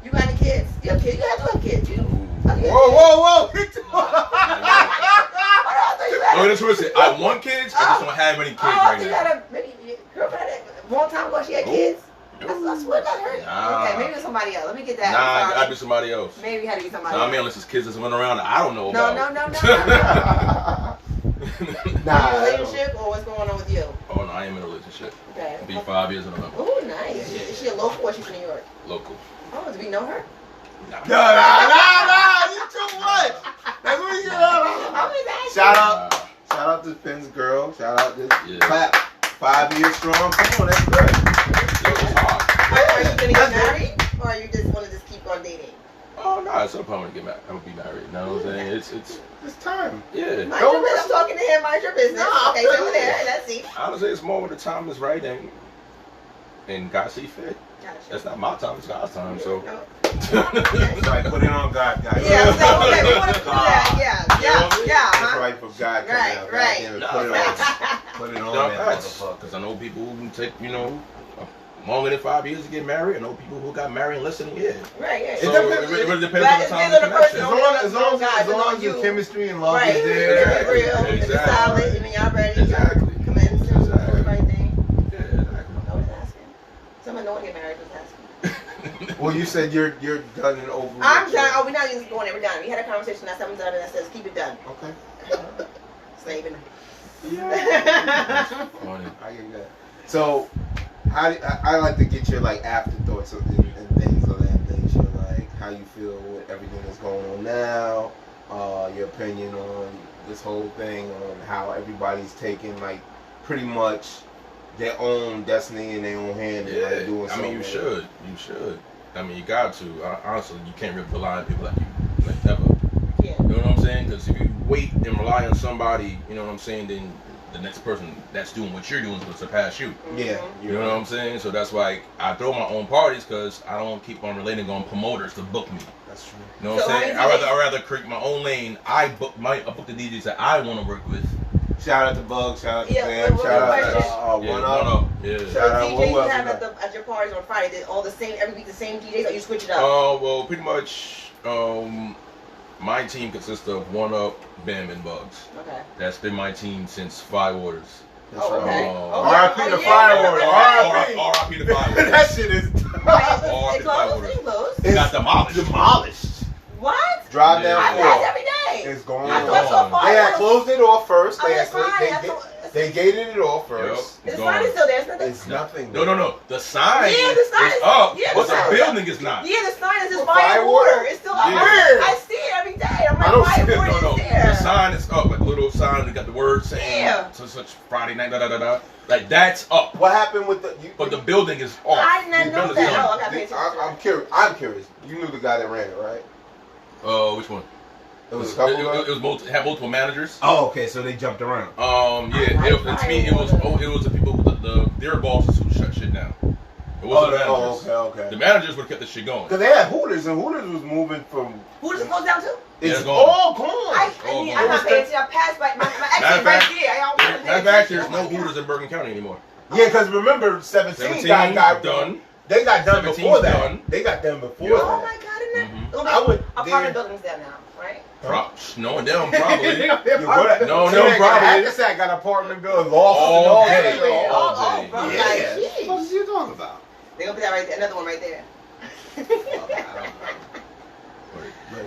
You got any kids? You have kids? You have to have kids. Whoa. No, that's what I said. I have one kid. I just don't have any kids right now. You had a girlfriend a long time ago. She had kids. That's what that hurt. Nah. Okay, maybe it was somebody else. Let me get that. Nah, it gotta be somebody else. Maybe it had to be somebody else. I mean, unless it's kids that's running around that I don't know No. Nah. Are you in a relationship or what's going on with you? Oh, no, I am in a relationship. Okay. It'll be 5 years in November. Oh, nice. Is she a local or she's from New York? Local. Oh, do we know her? Nah. You too much. That's what you know. Shout out to Finn's girl. Shout out to Clap. 5 years strong. Come on, that's good. Are you gonna get married, or you just want to just keep on dating? Oh no, at some point I'm gonna be married. You know what I'm saying? It's time. Yeah. Mind your business. I'm talking to him. Mind your business. No, okay, so there. Let's see. Honestly, it's more when the time is right and God see fit. Gotcha. That's not my time. It's God's time. So. Like put it on God, guys. Yeah. So okay, we want to do that. Yeah. wife of God coming out. Right. Put it on that motherfucker. Because I know people who can take, longer than 5 years to get married. I know people who got married in less than a year. Right, yeah. So it really depends on the time and connection. As long as the chemistry and love is there. It's real. It's solid. Even y'all ready. Exactly. Commence and the right thing. Yeah, exactly. I was asking. Someone don't want to get married was asking. Well, you said you're done and over. I'm done. Oh, we're not even going there. We're done. We had a conversation. That's something done, and that says keep it done. Okay. It's not even. Yeah. I get that. So, I like to get your like afterthoughts and things of that nature, like how you feel with everything that's going on now, your opinion on this whole thing, on how everybody's taking like pretty much their own destiny in their own hand. Yeah, and, like, doing I mean, you something. should. I mean, you got to. Honestly, you can't really rely on people like ever. Yeah. You know what I'm saying? Because if you wait and rely on somebody, you know what I'm saying, then the next person that's doing what you're doing is going to surpass you. Yeah. You know what I'm saying? So that's why I throw my own parties, because I don't keep on relating on promoters to book me. That's true. You know what I'm saying? I'd rather create my own lane. I book the DJs that I want to work with. Shout out to Bug, shout out to Sam, shout out to One Up. Yeah. Shout out DJs you have at your parties on Friday, did all the same every week, the same DJs, or you switch it up? Well, pretty much. My team consists of One Up, Bam, and Bugs. Okay. That's been my team since 5 orders. Okay. R.I.P. the Firewater. R.I.P. the Firewater. That shit is. It closed. It got demolished. What? Drive down I pass every day. It's gone. They had closed it off first. They gated it off first. Yep, the sign is still there. It's nothing. No. The sign is up, but the building is not. Yeah, the sign is just Firewater. It's still up. I see it every day. I'm like, Firewater is there. The sign is up, like a little sign. We got the word saying such Friday night, Like that's up. What happened with the? But the building is off. I did not know that. I'm curious. I'm curious. You knew the guy that ran it, right? Which one? It was a couple. It had multiple managers. Oh, okay. So they jumped around. Yeah. To me, it was the people, their bosses who shut shit down. It wasn't the managers. Okay. The managers would have kept the shit going. Because they had Hooters, and Hooters was moving from. Hooters closed down too? It's all gone. I'm not paying attention. I passed by my exit right there. Matter of fact, there's no Hooters in Bergen County anymore. Yeah, because remember, 17 got done. They got done before that. Done. They got done before that. Oh my God, isn't that? Apartment buildings down now, right? No, them probably. No, probably. Hackensack got apartment buildings, all day. What are you talking about? They're gonna put that right there. Another one right there.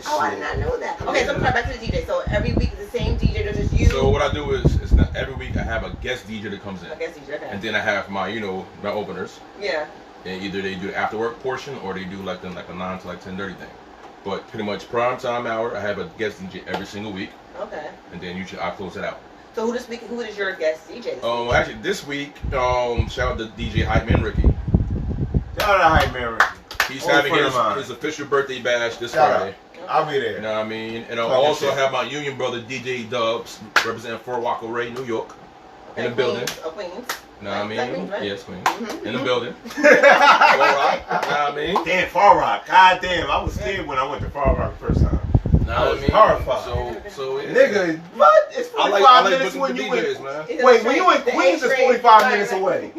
Oh, I did not know that. Okay, so I'm back to the DJ. So every week is the same DJ, or just you? So what I do is, it's not every week I have a guest DJ that comes in. A guest DJ, okay. And then I have my, my openers. Yeah. And either they do the after work portion, or they do like a 9 to 10:30 thing. But pretty much prime time hour, I have a guest DJ every single week. Okay. And then usually I close it out. So who is your guest DJ? Actually this week, shout out to DJ Hype Man Ricky. Shout out to Hype Man Ricky. He's having his official birthday bash this Friday. I'll be there. You know what I mean? And I'll also have my union brother DJ Dubs representing Fort Rockaway, New York, in the building. Queens. You know what I mean? Queens, right? Yes, Queens. In the building. Far Rock. You know what I mean? Damn, Far Rock. God damn, I was scared when I went to Far Rock the first time. I was horrified. So yeah. Nigga, what? It's 45 minutes when you DJs, man. Wait, when you in Queens, it's 45 minutes away.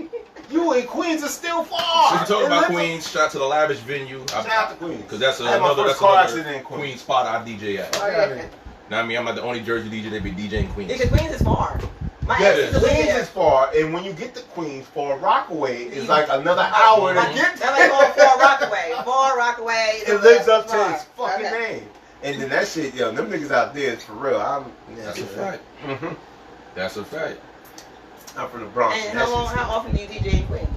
You in Queens is still far. So you talking about Queens? Shout out to the lavish venue. Shout out to Queens. Because that's another Queens spot I DJ at. Oh, yeah. Now I mean, I'm not the only Jersey DJ that be DJing Queens. Because Queens is far. Queens is far, and when you get to Queens, Far Rockaway is like another hour to get there. That's like Far Rockaway. Far Rockaway. It lives up to its fucking name. And then that shit, them niggas out there is for real. That's a fact. That's a fact. I'm from the Bronx. And how often do you DJ in Queens?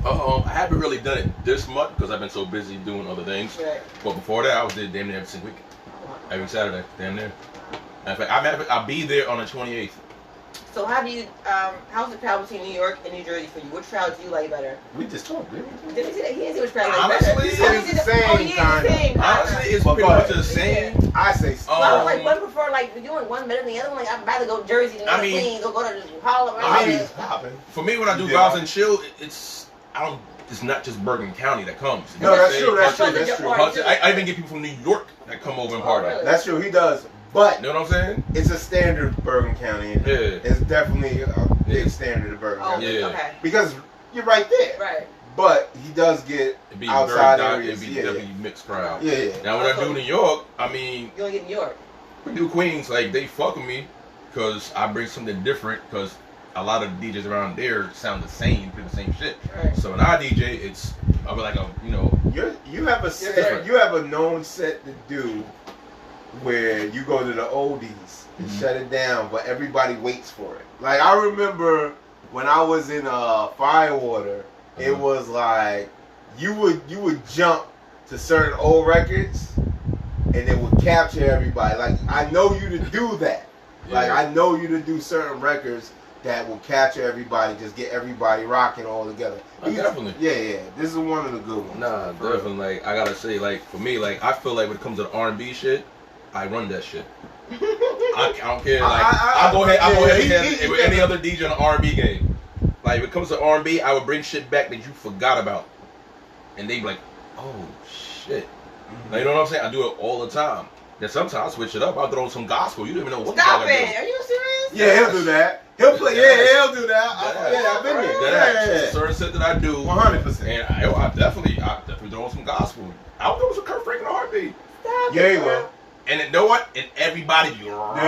I haven't really done it this much because I've been so busy doing other things. Right. But before that, I was there damn near every single week. Every Saturday, damn near. In fact, I'll be there on the 28th. So how's the travel between New York and New Jersey for you? Which travel do you like better? We just talked, didn't we? Didn't we say that? He didn't say which travel you like better. Honestly, it's the same kind of. Honestly, it's pretty much the same. I say so. I was like, one prefer doing one better than the other one. Like, I'd rather go to Jersey than go to Queens or go to Harlem. For me, when I do Vibez and Chill, it's not just Bergen County that comes. No, that's true. That's true. I even get people from New York that come over and party. Really? That's true. He does But you know what I'm saying? It's a standard Bergen County. Yeah. It's definitely a big standard of Bergen County. Yeah. Okay. Because you're right there. Right. But he does get outside areas. It'd be definitely mixed crowd. Yeah. Now when I do New York, I mean, you only get New York. We do Queens, like they fuck with me because I bring something different. Because a lot of DJs around there sound the same, do the same shit. Right. So when I DJ, I'll be like you have a set, you have a known set to do where you go to the oldies and shut it down, but everybody waits for it. Like I remember when I was in Firewater, it was like you would jump to certain old records and it would capture everybody. Like I know you to do that. Yeah. Like I know you to do certain records that will capture everybody, just get everybody rocking all together. Definitely. Yeah. This is one of the good ones. Nah, definitely. Like I gotta say, like for me, like I feel like when it comes to the R&B shit, I run that shit. I don't care. Like I'll go ahead with any other DJ in the R&B game. Like when it comes to R&B, I would bring shit back that you forgot about, and they be like, "Oh shit." Like, you know what I'm saying? I do it all the time. Then sometimes I switch it up. I'll throw some gospel. You don't even know what Stop the fuck I do. it! Are you serious? Yeah, he'll do that. He'll play. Yeah, he'll do that. I've been there. It's a certain set that I do. 100%. And I definitely throw some gospel. I'll throw some Kurt Franklin heartbeat. Yeah, you will. And you know what? And everybody be rocking.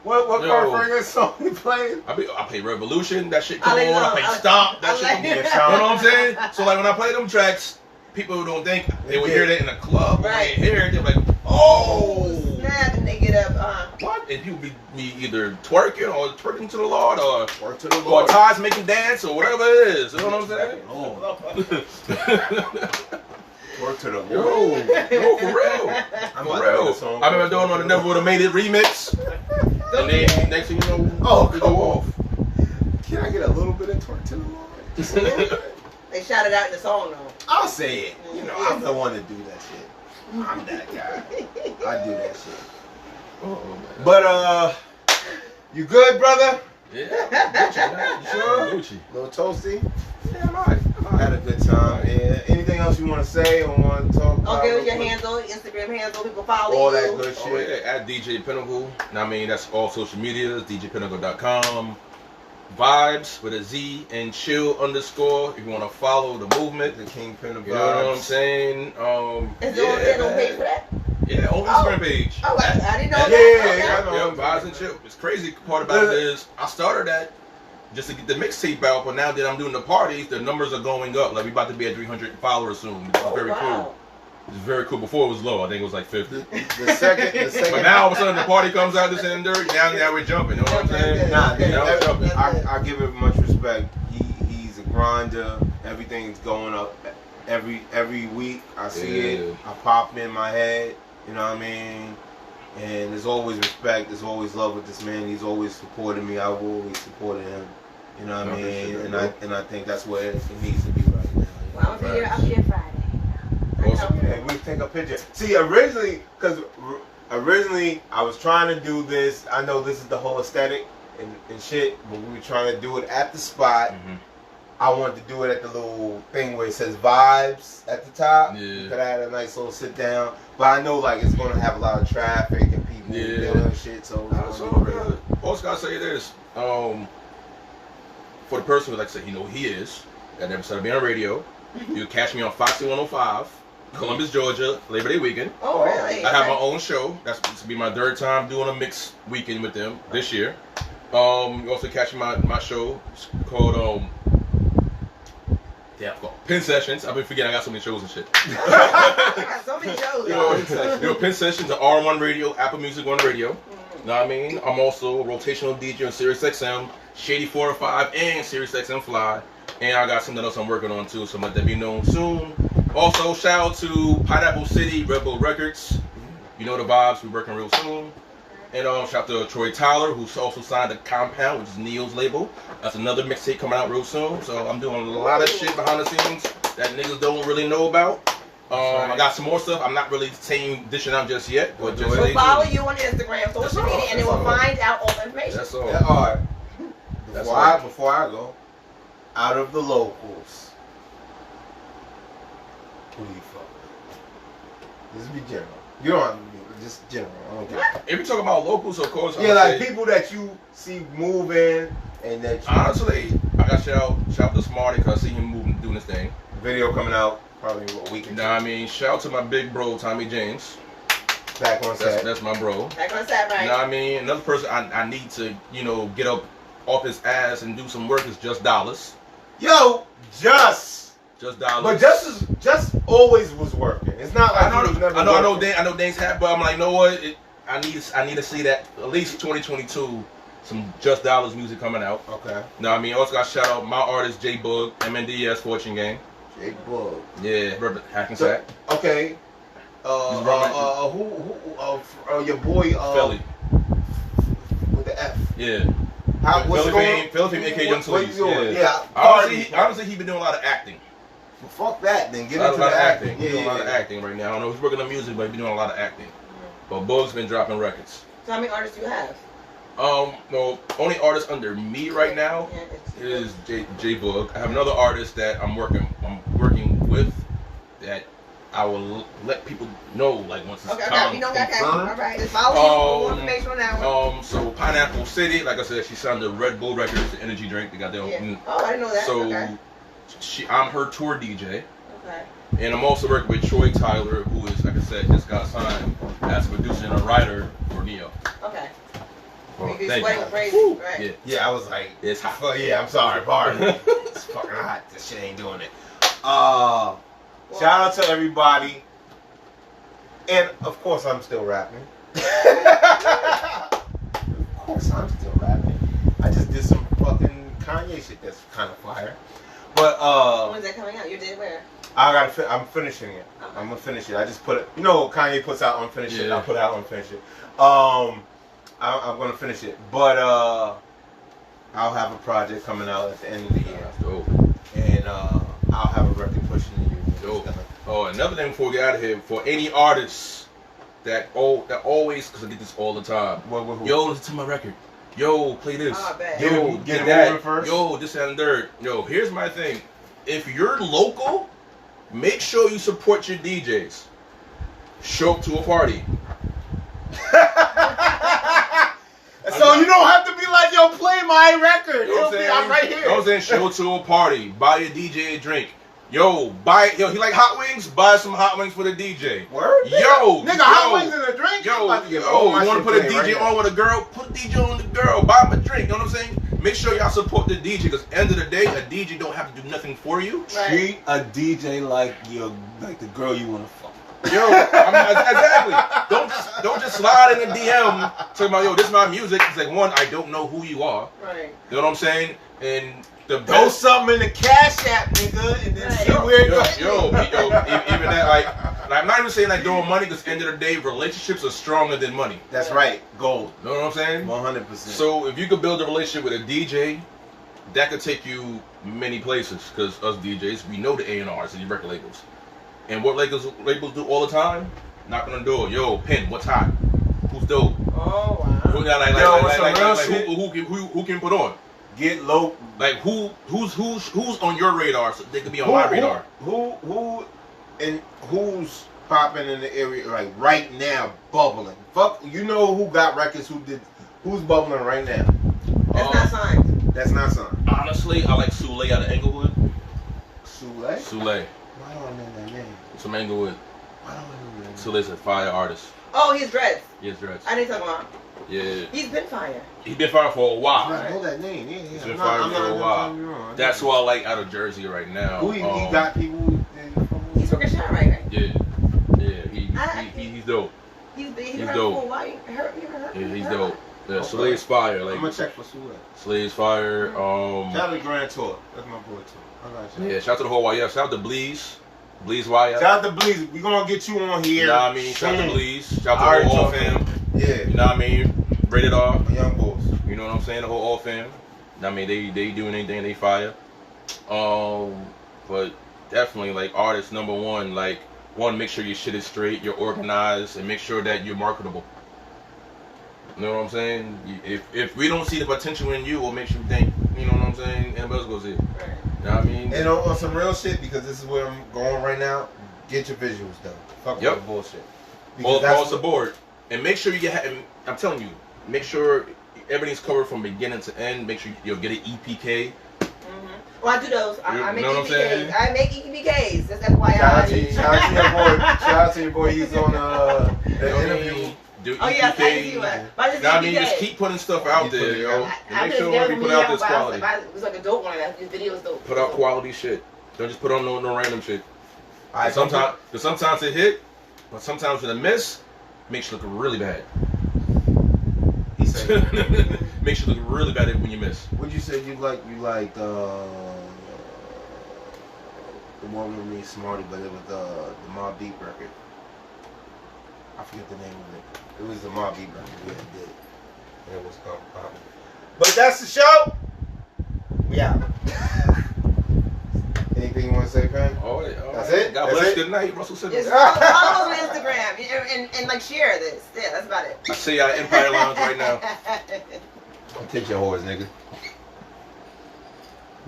What Kurt Franklin song he playing? I play Revolution. That shit come on. I play Stomp. That shit come on. You know what I'm saying? So like when I play them tracks, people who don't think they would hear that in a club. Right. When they hear it, they're like, oh. Snap, and they get up. What? And people be either twerking or twerking to the Lord or twerk to the Lord. Or Todd's making dance or whatever it is. You know what I'm saying? Twerk to the Lord. Yo, for real. For real. I remember doing on the Never Would Have Made It remix. And then next thing you know, we go off. Can I get a little bit of twerk to the Lord? They shout it out in the song though. I'll say it. You know, I'm the one to do that shit. I'm that guy. I do that shit. Oh, but you good, brother? Yeah. Gucci, man. You sure? Gucci. Little toasty? Yeah, I had a good time. Yeah. Anything else you want to say or want to talk about? I'll give us your handle, Instagram handle, people follow you. All that good shit. Oh, yeah. At DJ Pinnacle. I mean, that's all social medias. DJPinnacle.com. Vibez with a Z and chill _ if you want to follow the movement, the KingPin of Vibez. You know what I'm saying? Is there no page for that? Yeah, on Instagram page. Oh, I didn't know that. Yeah, Vibez and chill. It's crazy part about it is I started that just to get the mixtape out, but now that I'm doing the parties, the numbers are going up. Like we about to be at 300 followers soon. Which is very cool. It's very cool. Before it was low. I think it was like 50. The second. But now all of a sudden the party comes out this and dirt. Now we're jumping. You know what I'm saying? I give him much respect. He's a grinder. Everything's going up every week. I see it. I pop in my head. You know what I mean? And there's always respect. There's always love with this man. He's always supported me. I've always supported him. You know what I mean? And I think that's where it needs to be right now. Well, I'll be here Friday. Yeah, we take a picture. See, originally I was trying to do this. I know this is the whole aesthetic and shit, but we were trying to do it at the spot. Mm-hmm. I wanted to do it at the little thing where it says Vibez at the top. Yeah. That I had a nice little sit down. But I know like it's gonna have a lot of traffic and people doing shit. So also gotta say this. For the person who like to say he know who he is, that never started being on radio. You can catch me on Foxy 105. Columbus, Georgia, Labor Day weekend. Oh, really? I have my own show. That's supposed to be my third time doing a mixed weekend with them this year. You also catch my show. It's called Pin Sessions. I've been forgetting I got so many shows and shit. I got so many shows. Pin Sessions at R1 Radio, Apple Music One Radio. Know what I mean? I'm also a rotational DJ on Sirius XM, Shady 405, and Sirius XM Fly. And I got something else I'm working on too, so let that be known soon. Also, shout out to Pineapple City, Red Bull Records. You know the vibes, we're working real soon. And shout out to Troy Tyler, who's also signed to Compound, which is Neil's label. That's another mixtape coming out real soon. So I'm doing a lot of shit behind the scenes that niggas don't really know about. I got some more stuff. I'm not really dishing out just yet. But just we'll follow you on Instagram, social media, and then we'll find out all the information. That's all. Yeah, all right. Before I go, out of the locals, who do you fuck with? This is be general. You don't just general. I don't care. If you're talking about locals, of course. Yeah, like people that you see moving and that. Honestly, I got shout out to Smarty because I see him moving, doing this thing. Video coming out probably a week. Nah, I mean, shout out to my big bro Tommy James. Back on set. That's my bro. Back on set, right? Nah, I mean, another person I need to get up off his ass and do some work is Just Dollars. Yo, Just Dollars. But just always was working. It's not like I know things happen, but I'm like, you know what? I need to see that at least 2022. Some Just Dollars music coming out. Okay. No, I mean, also got shout out my artist J Bug, MNDS Fortune Gang. J Bug. Yeah, Hackensack. Okay. Your boy Philly. With the F. Yeah. Philly Fame, aka Young Sleaze. Yeah. Honestly, he been doing a lot of acting. Well, fuck that. Then get into the acting. He's doing a lot of acting right now. I don't know if he's working on music, but he's been doing a lot of acting. But Bug's been dropping records. So how many artists do you have? No, only artist under me right now is J Bug. I have another artist that I'm working with that I will let people know like once it's confirmed. All right, just follow more information on that one. So Pineapple City, like I said, she signed to Red Bull Records, the energy drink. They got their own. Oh, I didn't know that. So I'm her tour DJ. Okay. And I'm also working with Troy Tyler, who is, like I said, just got signed as a producer and a writer for Neo. Okay. Well, thank you. Crazy, right? Yeah, I was like, it's hot. Oh yeah, I'm sorry, pardon. It's fucking hot. This shit ain't doing it. Shout out to everybody. And of course I'm still rapping. Of course I'm still rapping. I just did some fucking Kanye shit that's kind of fire. But when's that coming out? You did where? I'm finishing it. I'm gonna finish it. I just put it. You know, Kanye puts out unfinished shit. I put out unfinished shit. I'm gonna finish it, but I'll have a project coming out at the end of the year. That's dope. And I'll have a record pushing the year. Dope. Oh, another thing before we get out of here, for any artists that always, because I get this all the time. Yo, listen to my record. Yo, play this. Yo, get that. First. Yo, this and third. Yo, here's my thing. If you're local, make sure you support your DJs. Show up to a party. So you don't have to be like, yo, play my record. You know I'm right here. You know what I'm saying? Show up to a party. Buy your DJ a drink. Yo, he like hot wings? Buy some hot wings for the DJ. Word? Nigga, hot wings and a drink? You want to put a DJ on with a girl? Put a DJ on with a girl. Buy him a drink. You know what I'm saying? Make sure y'all support the DJ, because at the end of the day, a DJ don't have to do nothing for you. Right. Treat a DJ like the girl you want to fuck. Yo, exactly. Don't just slide in the DM talking about, yo, this is my music. It's like, one, I don't know who you are. Right. You know what I'm saying? And the throw something in the Cash App, nigga, and then see where it goes. Yo, even that, like, I'm not even saying like throwing money, because at the end of the day, relationships are stronger than money. That's right. Gold. You know what I'm saying? 100%. So if you could build a relationship with a DJ, that could take you many places, because us DJs, we know the A&Rs and the record labels. And what labels do all the time? Knock on the door. Yo, Pin, what's hot? Who's dope? Oh, wow. Who can put on? Get low. Like who's on your radar so they could be on my radar? Who's popping in the area like right now, bubbling? Fuck, you know who got records? Who's bubbling right now? That's not signed. That's not signed. Honestly, I like Soulé out of Englewood. Soulé? Soulé. Why don't I know that name? It's from Englewood. Why don't I know that name? Soulé's a fire artist. Oh, he's dreads. He has dreads. I didn't talk about. Yeah. He's been fire. He's been fire for a while. I know that name. Yeah. He's been fire for a while. That's who I like out of Jersey right now. Who he got people? He's from Rashad, right? Yeah. He's dope. He's dope. Yeah, he's dope. Yeah, Soulé's fire. Like, I'm gonna check for Soulé. Soulé's fire. Shout out to Grand Tour. That's my boy too. I got you. Yeah, shout out to the whole YF. Shout out to Bleeze. Bleeze YF. Shout out to Bleeze. We gonna get you on here. You know what I mean? Shout out to Bleeze. Shout out to the whole All Fam. Yeah. You know what I mean? Rated R. Young boys. You know what I'm saying? The whole All Fam. I mean, they doing anything, they fire. But definitely, like, artist number one, like, make sure your shit is straight, you're organized, and make sure that you're marketable. You know what I'm saying? If we don't see the potential in you, we'll make sure we think, you know what I'm saying, anybody else goes in. Right. You know what I mean? And on some real shit, because this is where I'm going right now, get your visuals done. Fuck with the bullshit. All across the board. And make sure you get, I'm telling you, make sure everything's covered from beginning to end. Make sure you'll get an EPK. Well, I do those. I make EPKs. I make EPKs. That's FYI. Shout out to your boy. He's on an interview. Do EPKs. Oh yeah, I mean, just keep putting stuff out there, yo. And make sure what we put out this quality. It's like a dope one. This video is dope. Put out quality shit. Don't just put on no random shit. Sometimes it hit, but sometimes when it miss, makes you look really bad. He said, makes you look really bad when you miss. What'd you say you like the one with me Smarty, but it was the Mobb Deep record. I forget the name of it. It was the Mobb Deep record we had did. And it was called Poppin'. But that's the show. We out. Anything you want to say, Pen? That's it? God bless. Good night, Russell Simmons. Just follow us on Instagram and like share this. Yeah, that's about it. I see y'all at Empire Lounge right now. Take your horse, nigga.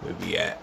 Where we at?